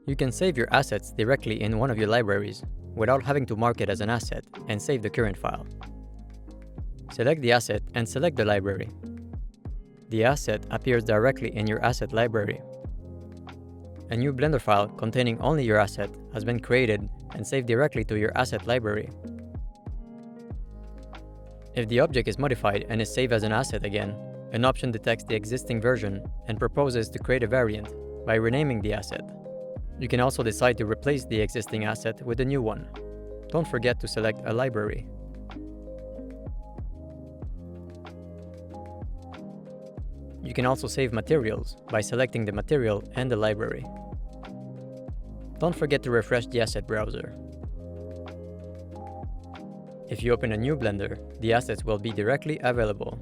You can save your assets directly in one of your libraries without having to mark it as an asset and save the current file. Select the asset and select the library. The asset appears directly in your asset library. A new Blender file containing only your asset has been created and saved directly to your asset library. If the object is modified and is saved as an asset again, an option detects the existing version and proposes to create a variant by renaming the asset. You can also decide to replace the existing asset with a new one. Don't forget to select a library. You can also save materials by selecting the material and the library. Don't forget to refresh the asset browser. If you open a new Blender, the assets will be directly available.